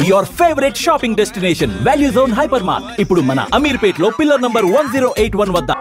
your favorite shopping destination, Value Zone Hypermart. ఇప్పుడు మన అమీర్పేట్ లో పిల్లర్ నంబర్ 1081 వద్ద.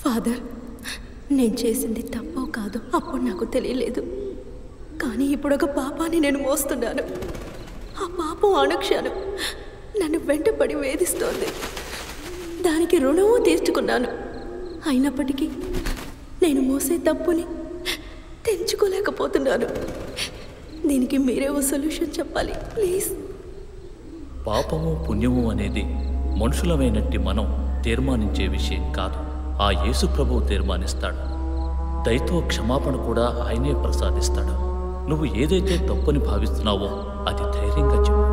Father, నేను చేసింది తప్పో కాదు అప్పుడు నాకు తెలియలేదు. కానీ ఇప్పుడు ఒక పాపాన్ని నేను మోస్తున్నాను. ఆ పాపం అనుక్షణం నన్ను వెంటపడి వేధిస్తోంది. దానికి రుణము తీర్చుకున్నాను. అయినప్పటికీ నేను మోసే తప్పుని తెంచుకోలేకపోతున్నాను. దీనికి మీరే ఓ సొల్యూషన్ చెప్పాలి ప్లీజ్. పాపము పుణ్యము అనేది మనుషులమైనట్టి మనం తీర్మానించే విషయం కాదు. ఆ యేసు ప్రభువు తీర్మానిస్తాడు. దయతో క్షమాపణ కూడా ఆయనే ప్రసాదిస్తాడు. నువ్వు ఏదైతే తప్పని భావిస్తున్నావో అది ధైర్యంగా చెప్పు.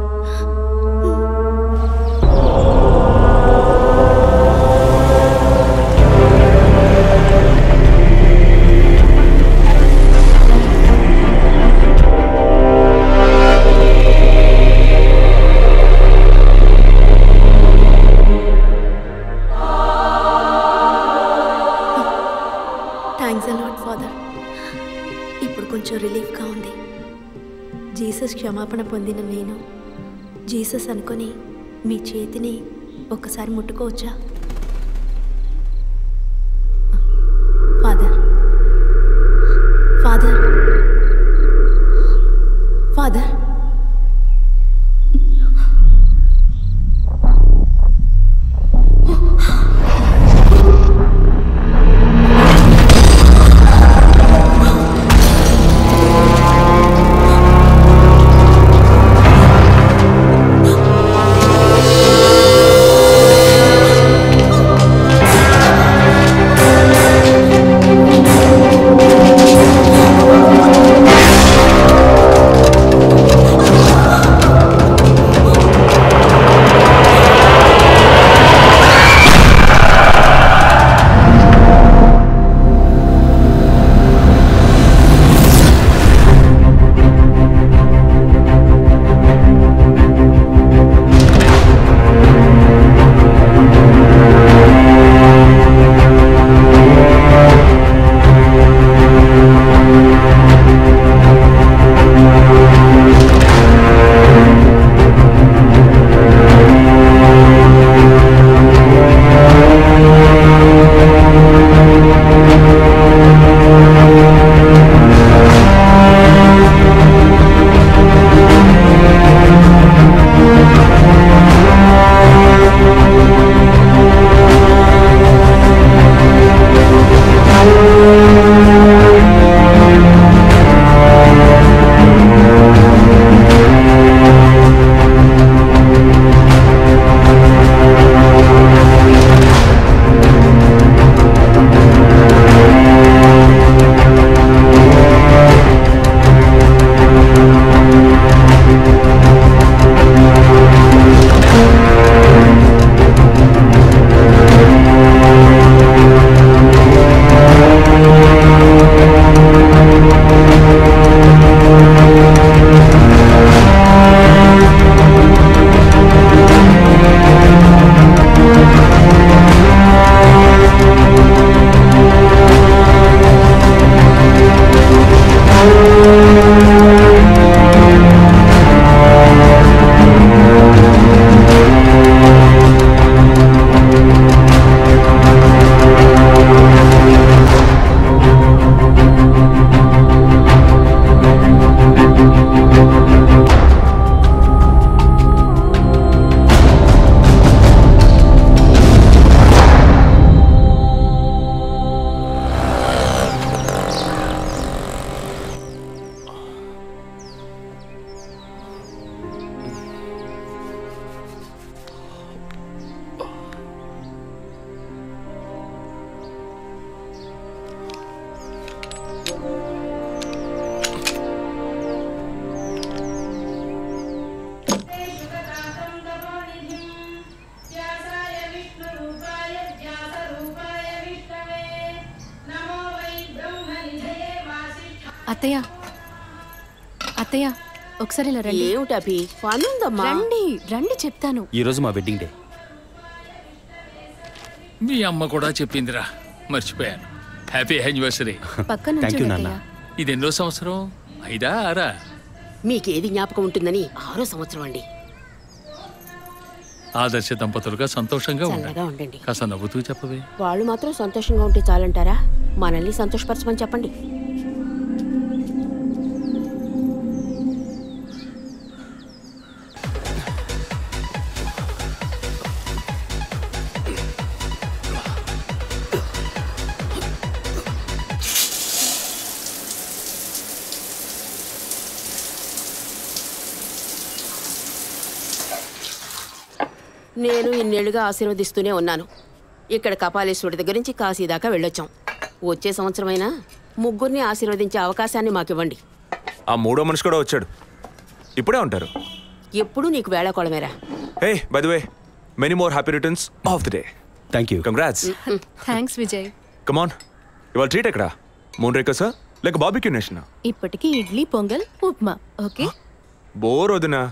Thanks a lot father. ఇప్పుడు కొంచెం రిలీఫ్గా ఉంది. జీసస్ క్షమాపణ పొందిన నేను జీసస్ అనుకొని మీ చేతిని ఒక్కసారి ముట్టుకోవచ్చా? ఫాదర్ ఫాదర్ ఫాదర్ అత్తయ్య అత్తయ్య ఒకసారి ఇలా రండి. ఏమిటి అభి, పనుందమ్మా. రండి రండి చెప్తాను. ఈరోజు మా వెడ్డింగ్ డే. మీ అమ్మ కూడా చెప్పిందిరా, మర్చిపోయాను. Happy anniversary. పక్కన Thank you, నుంచోండి నాన్న. అత్తయ్య. ఇది ఎన్నో సంవత్సరం? 5, 6? మీకేది జ్ఞాపకం ఉంటుందని 6వ సంవత్సరం అండి. ఆదర్శ దంపతులుగా సంతోషంగా ఉండండి. చల్లగా ఉండండి. కాస్త నవ్వుతూ చెప్పవే. వాళ్ళు మాత్రం సంతోషంగా ఉంటే చాలంటారా? మనల్ని సంతోషపరచమని చెప్పండి. నేను ఇన్నేళ్లుగా ఆశీర్వదిస్తూనే ఉన్నాను. ఇక్కడ కపాలేశ్వరుడి దగ్గర నుంచి కాశీ దాకా వెళ్ళొచ్చాం. వచ్చే సంవత్సరమైనా ముగ్గురిని ఆశీర్వదించే అవకాశాన్ని మాకివ్వండి. ఆ మూడో మనిషి కూడా వచ్చాడు. ఇప్పుడే ఉంటారు. ఎప్పుడు నీకు వేళాకోళమేరా. Hey by the way, many more happy returns of the day. Thank you. Congrats. Thanks Vijay. Come on, ఇవాళ ట్రీట్ ఎక్కడ? మూన్ రేకసా లేక బార్బిక్యూ నేషనా? ఇప్పటికి ఇడ్లీ పొంగల్ ఉప్మా. ఓకే. బోర్ వదినా.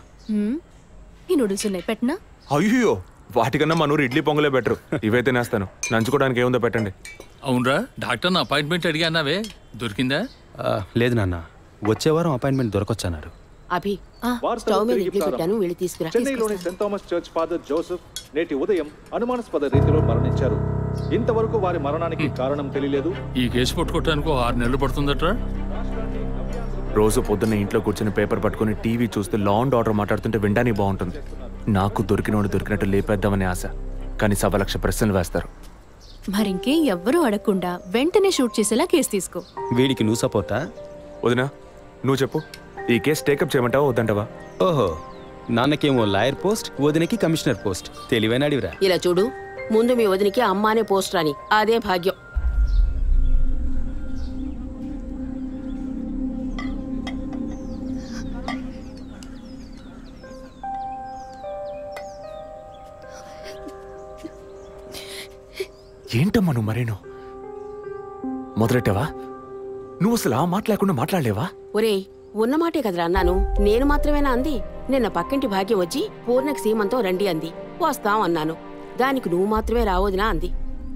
ఈ నూడిల్స్ ఉన్నాయి, పెట్టనా? అయ్యో, వాటికన్నా మన ఊరు ఇడ్లీ పొంగలే బెటర్. ఇవైతే నేస్తాను. నంచుకోవడానికి ఏముందో పెట్టండి. అవునరా, డాక్టర్ అపాయింట్మెంట్ అడిగానావే, దొరికిందా? లేదు నాన్న, వచ్చే వారం అపాయింట్మెంట్ దొరకొచ్చన్నారు. అభి, స్టవ్ మీద ఇడ్లీ పెట్టాను, వెళ్ళి తీసుకురా. చెన్నైలోని Saint Thomas church father Joseph నేటి ఉదయం అనుమానాస్పద రీతిలో మరణించారు. ఇంతవరకు వారి మరణానికి కారణం తెలియలేదు. ఈ కేసు పట్టుకోవటానికి 6 నెలలు పడుతుందట్రా. రోజు పొద్దున్న ఇంట్లో కూర్చొని పేపర్ పట్టుకుని టీవీ చూస్తే లా అండ్ ఆర్డర్ మాట్లాడుతుంటే వినడానికి బాగుంటుంది. నాకు దొరికినోడు దొరికినట్టు లేపేద్దామనే ఆశ, కానీ 1,00,000 ప్రశ్నలు వేస్తారు. మరింకే ఎవ్వరూ అడగకుండా వెంటనే షూట్ చేసేలా కేసు తీసుకో. వీడికి నువ్వు సపోర్టా? వదినా, నువ్వు చెప్పు, ఈ కేసు టేకప్ చేయమంటావా వద్దంటావా? ఓహో, నాన్నకేమో లాయర్ పోస్ట్, వదినకి కమిషనర్ పోస్ట్. తెలివైన అడివిరా. ఇలా చూడు, ముందు మీ వదినికి అమ్మానే పోస్ట్ రాని, అదే భాగ్యం. ఏంటమ్మా నువ్వు మరేను మొదలెట్టావా? నువ్వు అసలు ఆ మాట లేకుండా మాట్లాడలేవా? ఒరేయ్, ఉన్నమాటే కదరా అన్నాను. నేను మాత్రమేనా అంది? నిన్న పక్కింటి భాగ్యం వచ్చి పూర్ణకి సీమంతం రండి అంది. వస్తాం అన్నాను. దానికి నువ్వు మాత్రమే రావద్దునా అంది.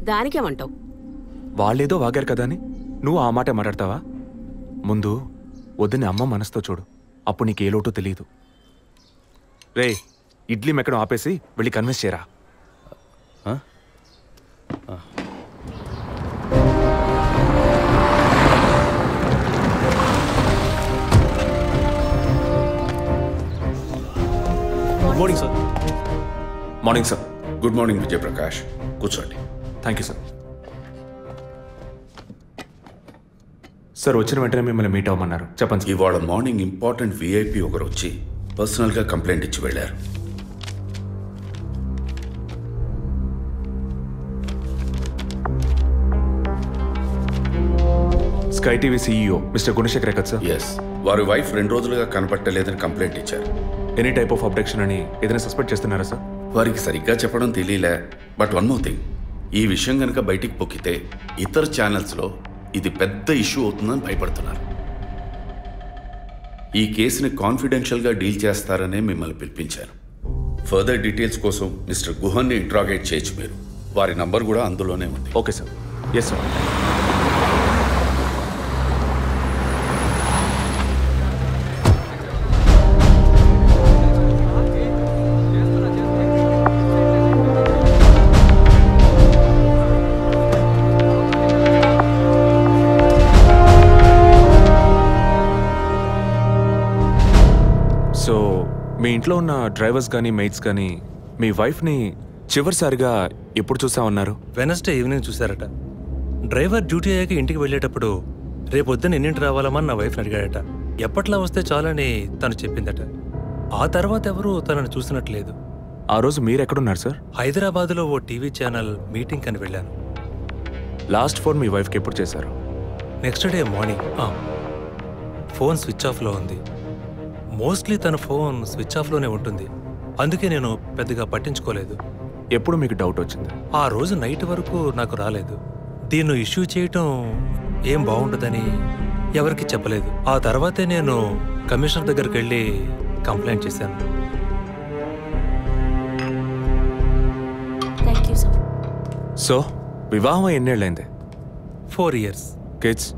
దానికేమంటావు? వాళ్ళేదో వాగారు కదా అని నువ్వు ఆ మాట మాట్లాడతావా? ముందు వద్దని అమ్మ మనసుతో చూడు, అప్పుడు నీకు ఏ లోటో తెలియదు. రే, ఇడ్లీ మెక్కడం ఆపేసి వెళ్ళి కన్విన్స్ చేయరా. Morning sir. Morning sir. Good morning Vijayaprakash, కూర్చోండి. Thank you sir. సార్, వచ్చిన వెంటనే మిమ్మల్ని మీట్ అవ్వమన్నారు. చెప్పండి సార్. ఇవాళ మార్నింగ్ ఇంపార్టెంట్ విఐపి ఒకరు వచ్చి పర్సనల్గా కంప్లైంట్ ఇచ్చి వెళ్ళారు. Sky TV CEO mister Gunasekhar కదా సార్? ఎస్, వారి వైఫ్ 2 రోజులుగా కనపట్టలేదని కంప్లైంట్ ఇచ్చారు. ఎనీ టైప్ ఆఫ్ అబ్డక్షన్ అని ఏదైనా సస్పెక్ట్ చేస్తున్నారా సార్? వారికి సరిగ్గా చెప్పడం తెలియలే. బట్ వన్ మోర్ థింగ్, ఈ విషయం కనుక బయటికి పొక్కితే ఇతర ఛానల్స్లో ఇది పెద్ద ఇష్యూ అవుతుందని భయపడుతున్నారు. ఈ కేసుని కాన్ఫిడెన్షియల్గా డీల్ చేస్తారనే మిమ్మల్ని పిలిపించాను. ఫర్దర్ డీటెయిల్స్ కోసం మిస్టర్ గుహన్ని ఇంట్రాగేట్ చేయొచ్చు మీరు. వారి నంబర్ కూడా అందులోనే ఉంది. Okay sir. Yes sir. So మీ ఇంట్లో ఉన్న డ్రైవర్స్ కానీ మెయిట్స్ కానీ మీ వైఫ్ని చివరిసారిగా ఎప్పుడు చూసామన్నారు? వెనస్డే ఈవినింగ్ చూశారట. డ్రైవర్ డ్యూటీ అయ్యాక ఇంటికి వెళ్ళేటప్పుడు రేపొద్దున ఎన్నింటి రావాలమని నా వైఫ్ని అడిగాడట. ఎప్పట్లా వస్తే చాలని తను చెప్పిందట. ఆ తర్వాత ఎవరూ తనను చూసినట్లేదు. ఆ రోజు మీరు ఎక్కడున్నారు సార్? హైదరాబాద్లో ఓ టీవీ ఛానల్ మీటింగ్ అని వెళ్ళాను. లాస్ట్ ఫోన్ మీ వైఫ్కి ఎప్పుడు చేశారు? Next day morning. Phone switch ఆఫ్లో ఉంది. మోస్ట్లీ తన ఫోన్ స్విచ్ ఆఫ్లోనే ఉంటుంది. అందుకే నేను పెద్దగా పట్టించుకోలేదు. ఎప్పుడు మీకు డౌట్ వచ్చింది? ఆ రోజు నైట్ వరకు నాకు రాలేదు. దీన్ని ఇష్యూ చేయటం ఏం బాగుండదని ఎవరికి చెప్పలేదు. ఆ తర్వాతే నేను కమిషనర్ దగ్గరికి వెళ్ళి కంప్లైంట్ చేశాను. Thank you sir. సో వివాహం ఎన్నేళ్ళైంది? 4 years. కిడ్స్?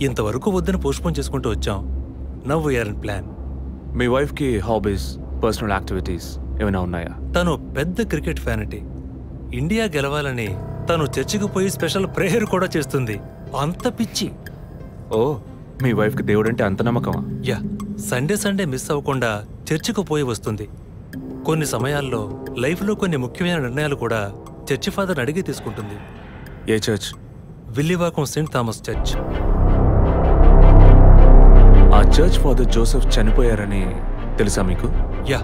ఇంతవరకు వద్దని పోస్ట్పోన్ చేసుకుంటూ వచ్చాం. Now we're in plan. మీ వైఫ్కి హాబీస్, పర్సనల్ యాక్టివిటీస్ ఏమైనా ఉన్నాయా? తను పెద్ద క్రికెట్ ఫ్యానిటీ. ఇండియా గెలవాలని తను చర్చికి పోయి స్పెషల్ ప్రేయర్ కూడా చేస్తుంది. అంత పిచ్చి. ఓ, మీ వైఫ్కి దేవుడు అంటే అంత నమ్మకమా? యా, సండే మిస్ అవ్వకుండా చర్చికి పోయి వస్తుంది. కొన్ని సమయాల్లో లైఫ్లో కొన్ని ముఖ్యమైన నిర్ణయాలు కూడా చర్చి ఫాదర్ అడిగి తీసుకుంటుంది. ఏ church? Villivakkam saint Thomas church. ఆ చర్చ్ ఫాదర్ జోసెఫ్ చనిపోయారని తెలుసా మీకు? యా,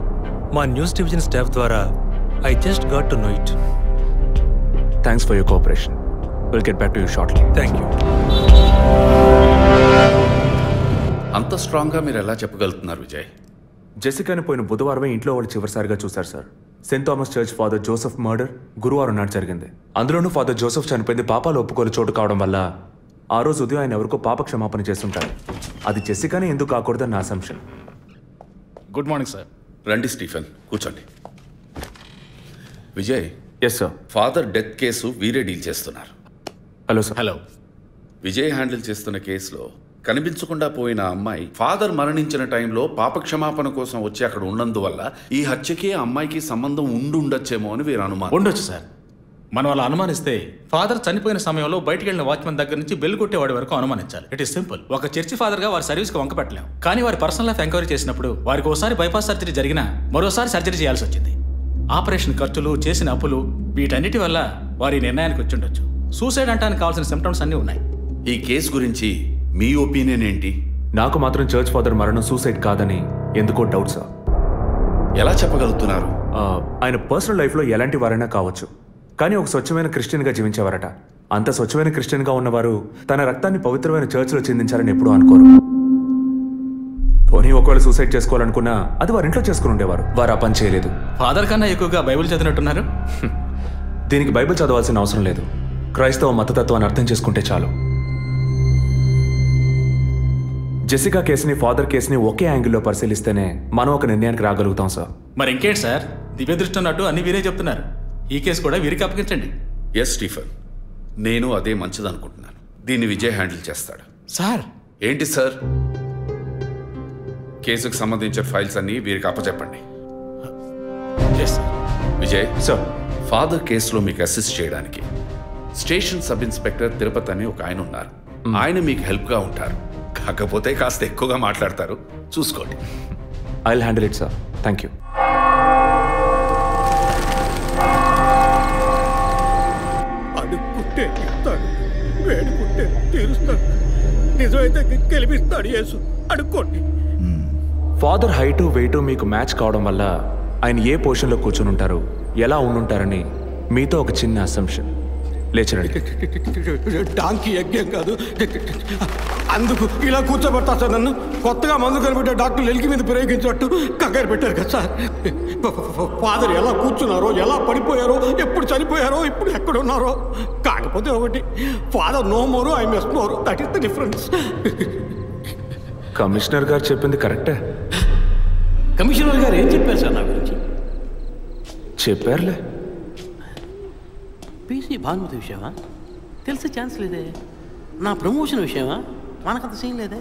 మా న్యూస్ డివిజన్ స్టాఫ్ ద్వారా I just got to know it. Thanks for your cooperation. Will get back to you shortly. Thank you. అంత స్ట్రాంగ్గా మీరు ఎలా చెప్పగలుగుతున్నారు విజయ్? జెసికాని పోయిన బుధవారమే ఇంట్లో వాళ్ళు చివరిసారిగా చూశారు sir. Saint Thomas church father Joseph murder గురువారం నాడు జరిగింది. అందులోనూ ఫాదర్ జోసెఫ్ చనిపోయింది పాపాలు ఒప్పుకోలు చోటు కావడం వల్ల ఆ రోజు ఉదయం ఆయన ఎవరికో పాప క్షమాపణ చేస్తుంటారు. అది జెసికానే ఎందుకు కాకూడదని నా అసంప్షన్. Good morning sir. రండి స్టీఫెన్, కూర్చోండి. Vijay. Yes sir. Father death case వీరే డీల్ చేస్తున్నారు. Hello sir. Hello. Vijay handle చేస్తున్న కేసులో కనిపించకుండా పోయిన అమ్మాయి ఫాదర్ మరణించిన టైంలో పాప క్షమాపణ కోసం వచ్చి అక్కడ ఉన్నందువల్ల ఈ హత్యకి ఆ అమ్మాయికి సంబంధం ఉండొచ్చేమో అని వీరు అనుమానం. ఉండొచ్చు సార్. మనం అలా అనుమానిస్తే ఫాదర్ చనిపోయిన సమయంలో బయటికి వెళ్ళిన వాచ్మెన్ దగ్గర నుంచి బెల్ కొట్టేవాడి వరకు అనుమానించాలి. It is simple. ఒక చర్చి ఫాదర్ గా వారి సర్వీస్కి వంక పెట్టలేం. కానీ వారి పర్సనల్ లైఫ్ ఎంక్వైరీ చేసినప్పుడు వారికి ఒకసారి బైపాస్ సర్జరీ జరిగినా మరోసారి సర్జరీ చేయాల్సి వచ్చింది. ఆపరేషన్ ఖర్చులు, చేసిన అప్పులు, వీటన్నిటి వల్ల వారి నిర్ణయానికి వచ్చి ఉండొచ్చు. సూసైడ్ అంటానికి కావాల్సిన సిమ్టమ్స్ అన్నీ ఉన్నాయి. ఈ కేసు గురించి మీ ఒపీనియన్ ఏంటి? నాకు మాత్రం చర్చ్ ఫాదర్ మరణం సూసైడ్ కాదని ఎందుకో డౌట్ సార్. ఎలా చెప్పగలుగుతున్నారు? ఆయన పర్సనల్ లైఫ్లో ఎలాంటి వారైనా కావచ్చు, కానీ ఒక స్వచ్ఛమైన క్రిస్టియన్గా జీవించేవారట. అంత స్వచ్ఛమైన క్రిస్టియన్గా ఉన్నవారు తన రక్తాన్ని పవిత్రమైన చర్చ్లో చెందించారని ఎప్పుడూ అనుకోరు. పోనీ ఒకవేళ సూసైడ్ చేసుకోవాలనుకున్నా అది వారి ఇంట్లో చేసుకుని ఉండేవారు. వారు ఆ పని చేయలేదు. ఫాదర్ కన్నా ఎక్కువగా బైబిల్ చదివినట్టున్నారు. దీనికి బైబిల్ చదవాల్సిన అవసరం లేదు. క్రైస్తవ మతతత్వాన్ని అర్థం చేసుకుంటే చాలు. జెసికా కేసుని, ఫాదర్ కేసుని ఒకే యాంగిల్లో పరిశీలిస్తేనే మనం ఒక నిర్ణయానికి రాగలుగుతాం సార్. మరి ఇంకేంటి సార్, దివ్య దృష్టి ఉన్నట్టు అన్ని వీరే చెప్తున్నారు. ఈ కేసు కూడా వీరికి అప్పగించండి. ఎస్ స్టీఫెన్, నేను అదే మంచిదనుకుంటున్నాను. దీన్ని విజయ్ హ్యాండిల్ చేస్తాడు. సార్. ఏంటి సార్? కేసుకు సంబంధించిన ఫైల్స్ అన్ని వీరికి అప్పచెప్పండి. విజయ్ సార్, ఫాదర్ కేసులో మీకు అసిస్ట్ చేయడానికి స్టేషన్ సబ్ ఇన్స్పెక్టర్ తిరుపతి అని ఒక ఆయన ఉన్నారు. ఆయన మీకు హెల్ప్గా ఉంటారు. కాకపోతే కాస్త ఎక్కువగా మాట్లాడతారు, చూసుకోండి. I will handle it sir. Thank you. అడుక్కుంటే ఇస్తాడు, వేడుకుంటే తీరుస్తాడు, నిజమైతే గెలిపిస్తాడు యేసు. అడుక్కోండి. ఫాదర్ హైటు వెయిటు మీకు మ్యాచ్ కావడం వల్ల ఆయన ఏ పొజిషన్లో కూర్చుని ఉంటారు, ఎలా ఉండుంటారని మీతో ఒక చిన్న అసంప్షన్. లేచరండి. డాంకీ యజ్ఞం కాదు, అందుకు ఇలా కూర్చోబెడతా సార్. నన్ను కొత్తగా మందు కనిపెట్టే డాక్టర్లు ఎలికి మీద ప్రయోగించినట్టు కంగారు పెట్టారు కదా సార్. ఫాదర్ ఎలా కూర్చున్నారో, ఎలా పడిపోయారో, ఎప్పుడు చనిపోయారో, ఇప్పుడు ఎక్కడున్నారో. కాకపోతే ఒకటి, father no more, I mess more. That is the difference. Commissioner గారు చెప్పింది కరెక్టే. కమిషనర్ గారు ఏం చెప్పారు సార్ నా గురించి? చెప్పారులే. పీసీ భానుమతి విషయమా? తెలిసే ఛాన్స్ లేదే. నా ప్రమోషన్ విషయమా? మనకంత సీన్ లేదే.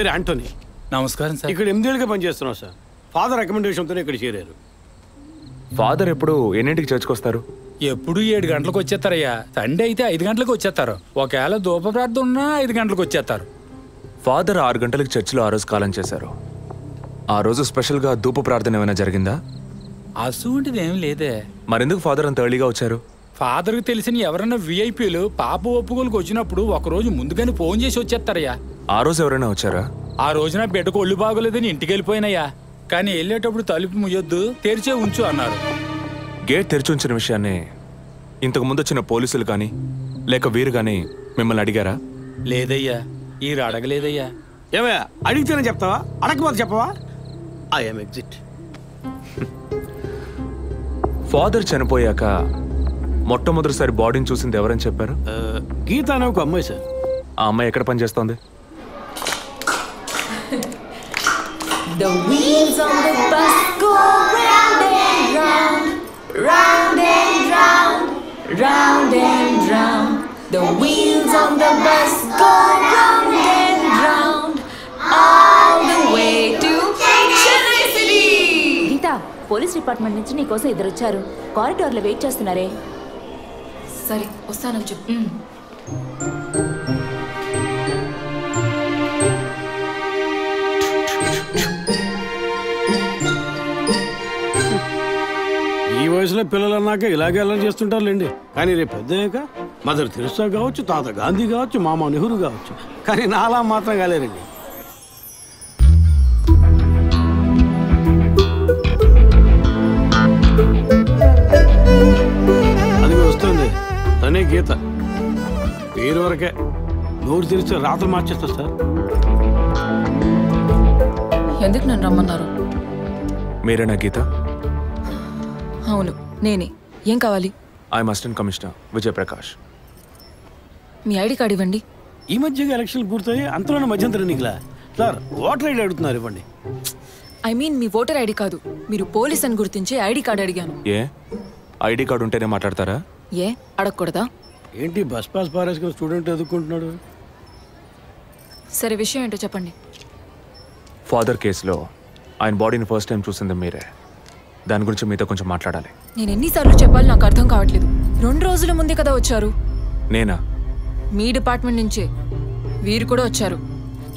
పేరు యాంటోనీ. నమస్కారం సార్. ఇక్కడ 8 ఏళ్ళుగా పనిచేస్తున్నాం సార్. ఫాదర్ రికమెండేషన్తోనే ఇక్కడ చేరారు. ఫాదర్ ఎప్పుడు ఎన్నింటికి చర్చ్కి వస్తారు? ఎప్పుడు 7 గంటలకు వచ్చేస్తారయ్యా. సండే అయితే 5 గంటలకు వచ్చేస్తారు. ఒకవేళ ధూప ప్రార్థన ఉన్నా 5 గంటలకు వచ్చేస్తారు. ఫాదర్ 6 గంటలకు చర్చిలో ఆ రోజు కాలం చేశారు. ఆ రోజు స్పెషల్గా ధూప ప్రార్థన ఏమైనా జరిగిందా? అసువంటిది ఏం లేదే. మరెందుకు ఫాదర్ అంత ఎర్లీగా వచ్చారు? ఫాదర్కి తెలిసిన ఎవరైనా విఐపీలు పాప ఒప్పుకోలకు వచ్చినప్పుడు ఒకరోజు ముందుగానే ఫోన్ చేసి వచ్చేస్తారయ్యా. ఆ రోజు ఎవరైనా వచ్చారా? ఆ రోజున బిడ్డకు ఒళ్ళు బాగోలేదని ఇంటికి వెళ్ళిపోయినయ్యా. కానీ వెళ్ళేటప్పుడు తలుపు ముయ్యొద్దు, తెరిచే ఉంచు అన్నారు. గేట్ తెరిచి ఉంచిన విషయాన్ని ఇంతకు ముందు వచ్చిన పోలీసులు కానీ లేక వీరు కానీ మిమ్మల్ని అడిగారా? లేదయ్యా, ఈ అడగలేదయ్యా. ఏమయ్యా అడిగితేనే చెప్తావా, అడగకపోతే చెప్పవా? I'm exit. ఫాదర్ చనిపోయాక మొట్టమొదటిసారి బాడీని చూసింది ఎవరని చెప్పారు? గీత అనే ఒక అమ్మాయి సార్. ఆ అమ్మాయి ఎక్కడ పనిచేస్తోంది? The wheels on the bus go round and round, round and round, round and round. The wheels on the bus go round and round, all the way to Chennai City. Geetha, police department నుంచి నీకోసం ఇద్దరు వచ్చారు. కారిడార్లో wait చేస్తున్నారే. సరే వస్తానని చెప్పు. ఈ వయసులో పిల్లలు అన్నాక ఇలాగే అలా చేస్తుంటారులేండి. కానీ రేపు పెద్దయ్యాక మదర్ తెరిసా కావచ్చు, తాత గాంధీ కావచ్చు, మామ నెహ్రూ కావచ్చు. కానీ నాలా మాత్రం కాలేరండి. అది వస్తుంది తనే గీత. పేరు వరకే, నోరు తెరిస్తే రాత్రి మార్చేస్తా సార్. ఎందుకు నన్ను రమ్మన్నారు? మీరేనా గీత? అవును నేనే. ఏం కావాలి? I'm assistant commissioner Vijay Prakash. Me ID card ఇవ్వండి. ఈ మధ్యగా ఎలక్షన్లు పూర్తయి అంతలోనే మధ్యంతర ఎన్నికలా సార్? ఓటర్ ఐడి అడుగుతున్నారు, ఇవ్వండి. I mean me voter ID కాదు, మీరు పోలీస్ అని గుర్తించే ఐడి కార్డు అడిగాను. ఏ ఐడి కార్డు ఉంటేనే మాట్లాడతారా? ఏ అడగకూడదా? ఏంటి బస్ పాస్ పారేసుకుని స్టూడెంట్ ఎదుర్కొంటున్నాడు? సరే విషయం ఏంటో చెప్పండి. ఫాదర్ కేసులో ఆయన బాడీని ఫస్ట్ టైం చూసింది మీరే. దాని గురించి మీతో కొంచెం మాట్లాడాలి. నేను ఎన్నిసార్లు చెప్పాలి, నాకు అర్థం కావట్లేదు. 2 రోజుల ముందే కదా వచ్చారు. నేనా? మీ డిపార్ట్మెంట్ నుంచే వీరు కూడా వచ్చారు.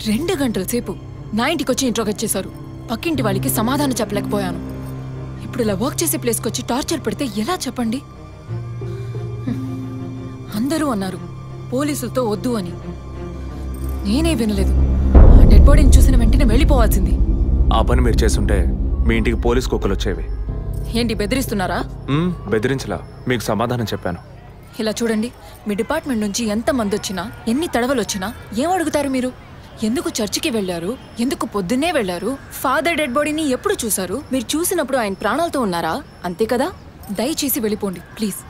2 గంటల సేపు నా ఇంటికి వచ్చి ఇంట్రోగేట్ చేశారు. పక్కింటి వాళ్ళకి సమాధానం చెప్పలేకపోయాను. ఇప్పుడు ఇలా వర్క్ చేసే ప్లేస్కి వచ్చి టార్చర్ పెడితే ఎలా చెప్పండి? అందరూ అన్నారు పోలీసులతో వద్దు అని. నేనే వినలేదు. డెడ్ బాడీని చూసిన వెంటనే వెళ్ళిపోవాల్సింది. ఆ పని మీరు చేస్తుంటే మీ ఇంటికి పోలీస్ కుక్కలు వచ్చేవి. ఏంటి బెదిరిస్తున్నారా? బెదిరించలా, మీకు సమాధానం చెప్పాను. ఇలా చూడండి, మీ డిపార్ట్మెంట్ నుంచి ఎంతమంది వచ్చినా, ఎన్ని తడవలు వచ్చినా ఏం అడుగుతారు మీరు? ఎందుకు చర్చికి వెళ్ళారు? ఎందుకు పొద్దున్నే వెళ్ళారు? ఫాదర్ డెడ్ బాడీని ఎప్పుడు చూశారు? మీరు చూసినప్పుడు ఆయన ప్రాణాలతో ఉన్నారా? అంతే కదా. దయచేసి వెళ్ళిపోండి ప్లీజ్.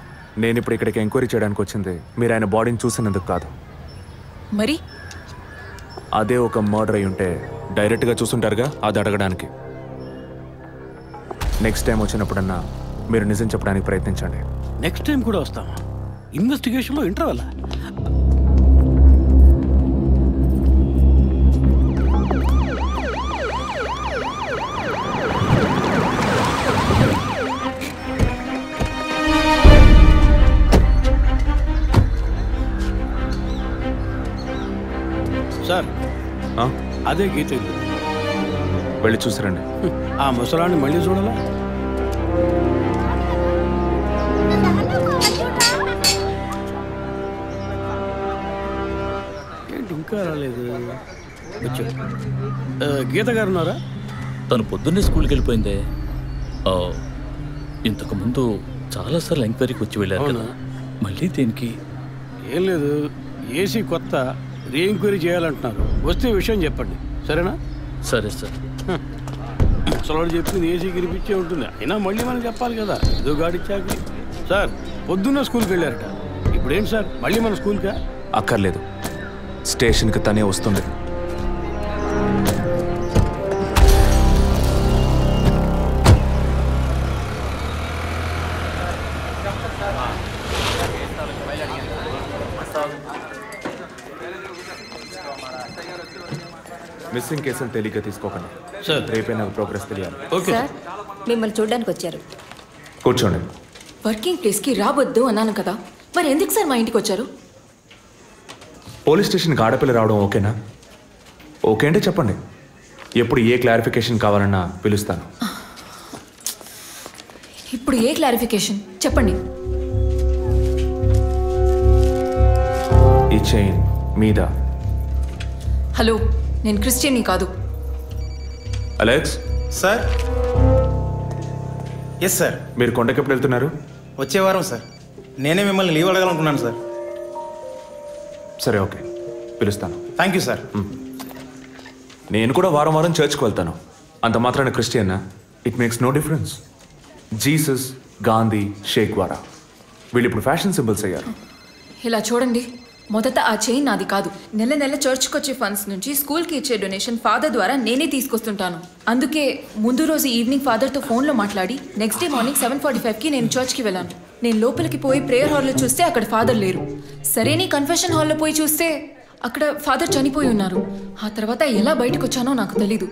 నేను ఇప్పుడు ఇక్కడికి ఎంక్వైరీ చేయడానికి వచ్చింది మీరు ఆయన బాడీని చూసినందుకు కాదు. మరి అదే ఒక మర్డర్ అయి ఉంటే డైరెక్ట్గా చూసుంటారుగా, అది అడగడానికి. నెక్స్ట్ టైం వచ్చినప్పుడన్నా మీరు నిజం చెప్పడానికి ప్రయత్నించండి. నెక్స్ట్ టైం కూడా వస్తామా? ఇన్వెస్టిగేషన్లో ఇంటర్వల్? సార్ అదే గీత ఇల్లు. వెళ్ళి చూసిరండి. ఆ ముసలాన్ని మళ్ళీ చూడాలా? ఏంటి ఇంకా రాలేదు? గీత గారు ఉన్నారా? తను పొద్దున్నే స్కూల్కి వెళ్ళిపోయిందే. ఇంతకుముందు చాలాసార్లు ఎంక్వైరీకి వచ్చి వెళ్ళారు కదా, మళ్ళీ దేనికి? ఏం లేదు, ఏసీ కొత్త రీ ఎంక్వైరీ చేయాలంటున్నారు. వస్తే విషయం చెప్పండి, సరేనా? సరే సార్. ముసలాడు చెప్పింది ఏసీ గిరిపించే ఉంటుంది. అయినా మళ్ళీ మనం చెప్పాలి కదా, ఏదో గాడిచ్చాక. సార్ పొద్దున్న స్కూల్కి వెళ్ళారట, ఇప్పుడేంటి సార్ మళ్ళీ మన స్కూల్కా? అక్కర్లేదు, స్టేషన్కి తనే వస్తుంది. మిస్సింగ్ కేసులు తేలిగ్గా తీసుకోకండి సార్ రేపే నాకు ప్రోగ్రెస్ తెలియాలి. సార్ మిమ్మల్ని చూడడానికి వచ్చారు. కూర్చోండి. వర్కింగ్ ప్లేస్కి రావద్దు అన్నాను కదా, మరి ఎందుకు సార్ మా ఇంటికి వచ్చారు? పోలీస్ స్టేషన్కి ఆడపిల్ల రావడం ఓకేనా? ఓకే అంటే చెప్పండి. ఎప్పుడు ఏ క్లారిఫికేషన్ కావాలన్నా పిలుస్తాను. ఇప్పుడు ఏ క్లారిఫికేషన్ చెప్పండి. ఈ చైన్ మీద. హలో, నేను క్రిస్టియన్ని కాదు. Alex sir. Yes sir. మీరు కొండకి ఎప్పుడు వెళ్తున్నారు? వచ్చే వారం సార్. నేనే మిమ్మల్ని లీవ్ అడగాలనుకున్నాను సార్. సరే ఓకే, పిలుస్తాను. Thank you sir. నేను కూడా వారం వారం చర్చ్కి వెళ్తాను. అంత మాత్రాన క్రిస్టియన్నా? It makes no difference. Jesus, Gandhi, షేక్ వారా వీళ్ళు ఇప్పుడు ఫ్యాషన్ సింబల్స్ అయ్యారు. ఇలా చూడండి, మొదట ఆ చైన్ నాది కాదు. నెల నెల చర్చ్కి వచ్చే ఫండ్స్ నుంచి స్కూల్కి ఇచ్చే డొనేషన్ ఫాదర్ ద్వారా నేనే తీసుకొస్తుంటాను. అందుకే ముందు రోజు ఈవినింగ్ ఫాదర్తో ఫోన్లో మాట్లాడి నెక్స్ట్ డే మార్నింగ్ 7:45కి నేను చర్చ్కి వెళ్ళాను. నేను లోపలికి పోయి ప్రేయర్ హాల్లో చూస్తే అక్కడ ఫాదర్ లేరు. సరే నీ కన్ఫెషన్ హాల్లో పోయి చూస్తే అక్కడ ఫాదర్ చనిపోయి ఉన్నారు. ఆ తర్వాత ఎలా బయటకు వచ్చానో నాకు తెలీదు.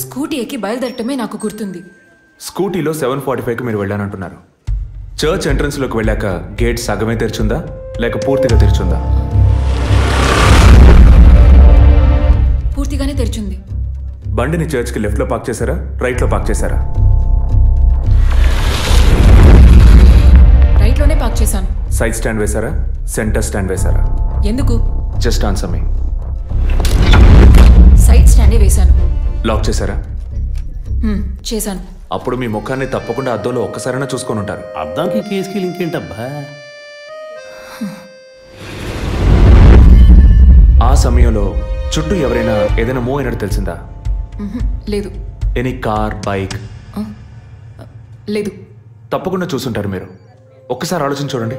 స్కూటీ ఎక్కి బయలుదేరటమే నాకు గుర్తుంది. స్కూటీలో 7:45కి మీరు వెళ్ళానంటున్నారు. చర్చ్ ఎంట్రన్స్లోకి వెళ్ళాక గేట్ సగమే తెరిచుందా లేక పూర్తిగా తెరిచుందా? పూర్తిగానే తెరిచింది. బండిని చర్చ్కి లెఫ్ట్లో పార్క్ చేశారా, రైట్లో పార్క్ చేశారా? రైట్లోనే పార్క్ చేశాను. సైడ్ స్టాండ్ వేశారా, సెంటర్ స్టాండ్ వేశారా? ఎందుకు? జస్ట్ ఆన్సర్ మీ. సైడ్ స్టాండే వేశాను. లాక్ చేశారా? చేశాను. అప్పుడు మీ ముఖాన్ని తప్పకుండా అద్దంలో ఒక్కసారైనా చూసుకొని ఉంటారు. అద్దానికి కేసుకి లింక్ ఏంటబ్బా? ఆ సమయంలో చుట్టూ ఎవరైనా ఏదైనా మూవ్ అయినట్టు తెలిసిందా? లేదు. Any car, bike? లేదు. తప్పకుండా చూసుంటారు మీరు. ఒక్కసారి ఆలోచన చూడండి.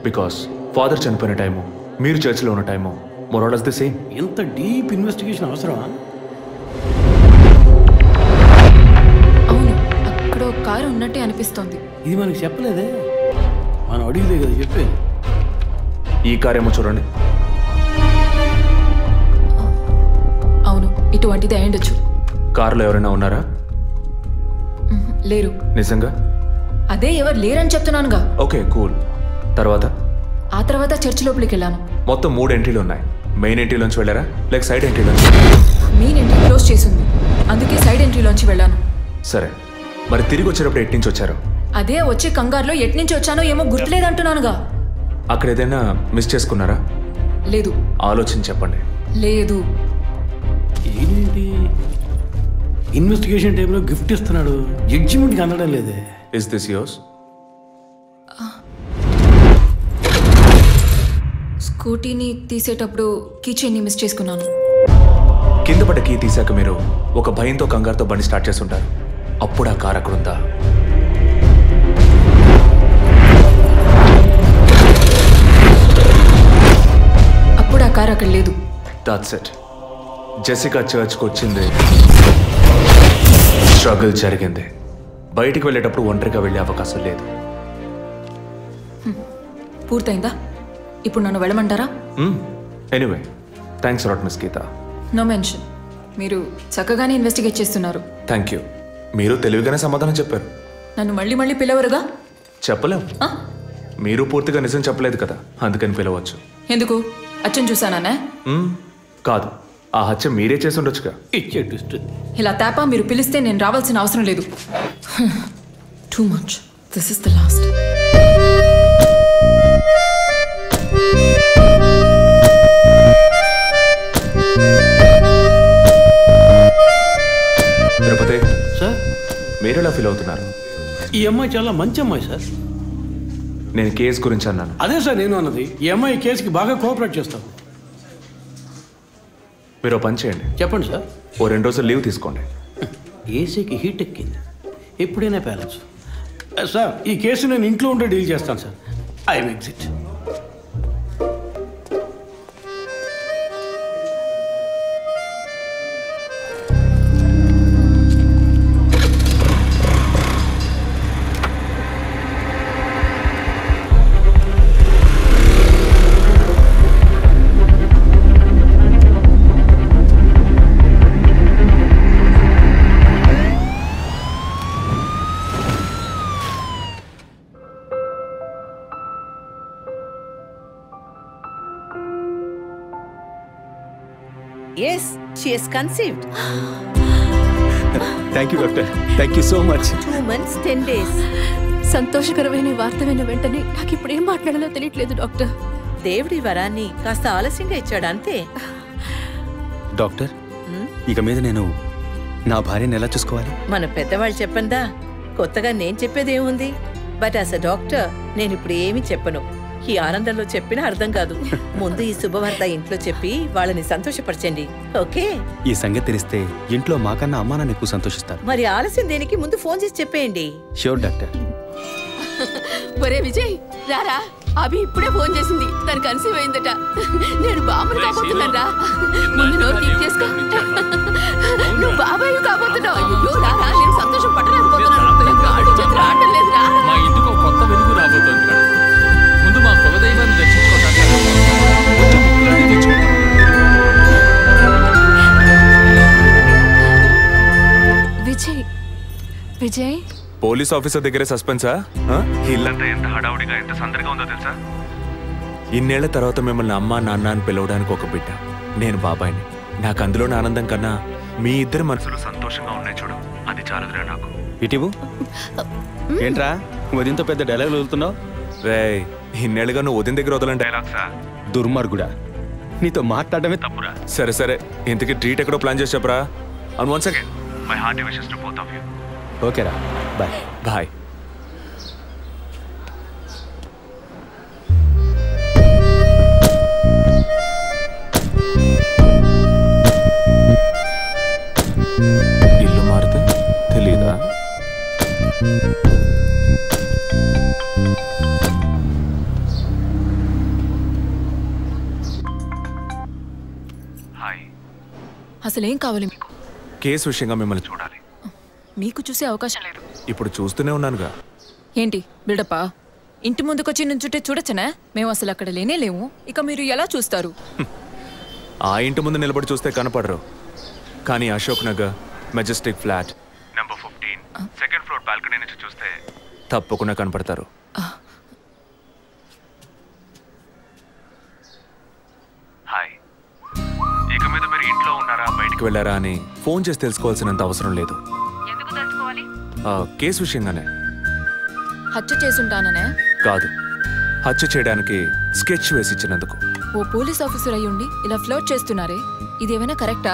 బికాస్ ఫాదర్ చనిపోయిన టైము, మీరు చర్చిలో ఉన్న టైము మోరాలస్ ది సేమ్. ఎంత డీప్ ఇన్వెస్టిగేషన్ అవసరమా? అవును, అక్కడ ఒక కారు ఉన్నట్టే అనిపిస్తోంది. ఇది మనకి చెప్పలేదే, మనం అడిగితే కదా చెప్పేది. ఈ కార్ ఏమో చూడండి. అవును, ఇటువంటిది అయ్యుండొచ్చు. కారులో ఎవరైనా ఉన్నారా? లేరు. నిజంగా? అదే ఎవరు లేరని చెప్తున్నానుగా. Okay cool. తర్వాత? ఆ తర్వాత చర్చ్ లోపలికి వెళ్ళాను. మొత్తం 3 ఎంట్రీలు ఉన్నాయి. మెయిన్ ఎంట్రీలోంచి వెళ్ళారా లేక సైడ్ ఎంట్రీలోంచి? మెయిన్ ఎంట్రీ క్లోజ్ చేసింది, అందుకే సైడ్ ఎంట్రీలోంచి వెళ్ళాను. సరే, మరి తిరిగి వచ్చేటప్పుడు ఎట్నుంచి వచ్చారు? అదే వచ్చే కంగారులో ఎట్నుంచి వచ్చానో ఏమో గుర్తులేదంటున్నానుగా. అక్కడ ఏదైనా మిస్ చేసుకున్నారా? లేదు. ఆలోచించి చెప్పండి. లేదు. ఏంటి ఇన్వెస్టిగేషన్ టైంలో గిఫ్ట్ ఇస్తున్నాడు, జడ్జిమెంట్కి అందడం లేదే. Is this yours? స్కూటీని తీసేటప్పుడు కీచైన్ని మిస్ చేసుకున్నాను. కింద పడ్డ కీ తీసాక మీరు ఒక భయంతో కంగారుతో బండి స్టార్ట్ చేస్తుంటారు. అప్పుడు ఆ కార్ అక్కడ ఉందా? అప్పుడు ఆ కార్ అక్కడ లేదు. That's it. జెసికా చర్చ్కి వచ్చింది, స్ట్రగుల్ జరిగింది. బయటికి వెళ్ళేటప్పుడు ఒంటరిగా వెళ్ళే అవకాశం లేదు. పూర్తయిందా? ఇప్పుడు నన్ను వెళ్ళమంటారా? Anyway, thanks lot miss Geeta. No mention. మీరు చక్కగానే ఇన్వెస్టిగేట్ చేస్తున్నారు. Thank you. మీరు తెలివిగానే సమాధానం చెప్పారు. నన్ను మళ్ళీ మళ్ళీ పిలవరుగా? చెప్పలేం. మీరు పూర్తిగా నిజం చెప్పలేదు కదా, అందుకని పిలవచ్చు. ఎందుకు? అచ్చం చూసానా? కాదు, ఆ హత్య మీరే చేసి ఉండొచ్చుగా. ఇలా తేపా మీరు పిలిస్తే నేను రావాల్సిన అవసరం లేదు. Too much. This is the last. Tirupati sir, మీరు ఎలా ఫీల్ అవుతున్నారు? ఈ అమ్మాయి చాలా మంచి అమ్మాయి సార్. నేను కేసు గురించి అన్నాను. అదే సార్ నేను అన్నది. ఈ అమ్మాయి కేసుకి బాగా కోఆపరేట్ చేస్తాం. మీరు పని చేయండి. చెప్పండి సార్. ఓ 2 రోజులు లీవ్ తీసుకోండి. ఏసీకి హీట్ ఎక్కింది, ఎప్పుడైనా ప్యాలెన్స్. సార్, ఈ కేసు నేను ఇంట్లో ఉంటే డీల్ చేస్తాను sir. I exit. Yes, she has conceived. Thank you doctor, thank you so much. 2 months 10 days. సంతోషకరమైన వార్త విన్న వెంటనే నాకు ఇప్పుడు ఏం మాట్లాడాలో తెలియట్లేదు డాక్టర్. దేవుడి వరాన్ని కాస్త ఆలస్యంగా ఇచ్చాడు అంతే. డాక్టర్, ఇక మీద నేను నా భార్యను ఎలా చూసుకోవాలి? మన పెద్దవాళ్ళు చెప్పందా, కొత్తగా నేను చెప్పేదేముంది. బట్ యాజ్ అ డాక్టర్ నేను ఇప్పుడు ఏమీ చెప్పను. ఈ ఆనందంలో చెప్పినా అర్థం కాదు. ముందు ఈ శుభవార్త ఇంట్లో చెప్పి వాళ్ళని సంతోషపరచండి, ఓకే? ఈ సంగతి తెలిస్తే ఇంట్లో మాకన్నా అమ్మా నాన్న ఎక్కువ సంతోషిస్తారు. మరి ఆలస్యం దేనికి, ముందు ఫోన్ చేసి చెప్పేయండి. Sure doctor. ఒరే విజయ్, రారా. అభి ఇప్పుడే ఫోన్ చేసింది, తను కన్సీవ్ అయిందట. నేను బాబుని కాబోతున్నాను రా. ముందు నోరు తీపి చేసుకో. నువ్వు బాబాయ్ కాబోతున్నావు. అయ్యో రారా, నేను సంతోషం పట్టలేకపోతున్నాను. ఆడు చేతులు ఆడటం లేదు రా. మా ఇంటికి ఒక కొత్త వెలుగు రాబోతోంది మేడం. ముందు మా కులదైవాన్ని దర్శించుకోవడానికి విజయ్, విజయ్ పోలీస్ ఆఫీసర్ దగ్గరే సస్పెన్సా? ఇల్లంతా ఎంత హడావుడిగా ఎంత సందడిగా ఉందో తెలుసా? ఇన్నేళ్ల తర్వాత మిమ్మల్ని అమ్మా నాన్న అని పిలవడానికి ఒక బిడ్డ, నేను బాబాయిని. నాకు అందులోని ఆనందం కన్నా మీ ఇద్దరు మనసులు సంతోషంగా ఉన్నాయి చూడు, అది చాలదురా నాకు. ఇటీవు ఏంట్రా వదినతో పెద్ద డైలాగ్ వదులుతున్నావు? రే, ఇన్నేళ్ళుగా నువ్వు వదిన దగ్గర వదలని డైలాగ్సా? దుర్మార్గుడా, నీతో మాట్లాడమే తప్పురా. సరే సరే, ఇంతకీ ట్రీట్ ఎక్కడో ప్లాన్ చేసి చెప్పరా? And once again my hearty wishes to both of you. ఓకేరా, బాయ్. బాయ్. ఇల్లు మారితే తెలీదా? అసలేం కావాలి మీకు? కేసు విషయంగా మిమ్మల్ని చూడాలి. మీకు చూసే అవకాశం లేదు. ఇప్పుడు చూస్తూనే ఉన్నానుగా. ఏంటి బిల్డప్పా? ఇంటి ముందుకొచ్చి నుంచుంటే చూడొచ్చనా? మేము అసలు అక్కడ లేనే లేము, ఇక మీరు ఎలా చూస్తారు? ఆ ఇంటి ముందు నిలబడి చూస్తే కనపడరు, కానీ Ashok Nagar Majestic flat number 15 second floor balcony నుంచి చూస్తే తప్పకుండా కనపడతారు. హాయ్, ఇక మీద మీరు ఇంట్లో ఉన్నారా బయటికి వెళ్ళారా అని ఫోన్ చేసి తెలుసుకోవాల్సినంత అవసరం లేదు. కేసు విషయంగానే. హత్య చేసుంటాననే కాదు, హత్య చేయడానికి స్కెచ్ వేసి ఇచ్చినందుకు. ఓ పోలీస్ ఆఫీసర్ అయ్యుండి ఇలా ఫ్లర్ట్ చేస్తున్నారే, ఇదేమైనా కరెక్టా?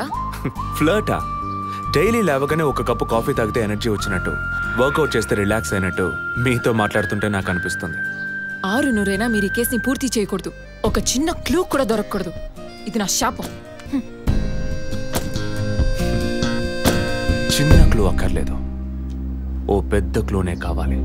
ఫ్లర్టా? డైలీ లేవగానే ఒక కప్పు కాఫీ తాగితే ఎనర్జీ వచ్చినట్టు, వర్కౌట్ చేస్తే రిలాక్స్ అయినట్టు మీతో మాట్లాడుతుంటే నాకు అనిపిస్తుంది. 6 మీరు ఈ కేసుని పూర్తి చేయకూడదు, ఒక చిన్న క్లూ కూడా దొరకకూడదు. ఇది నా శాపం. చిన్న క్లూ అక్కర్లేదు, ఓ పెద్ద క్లూనే కావాలి.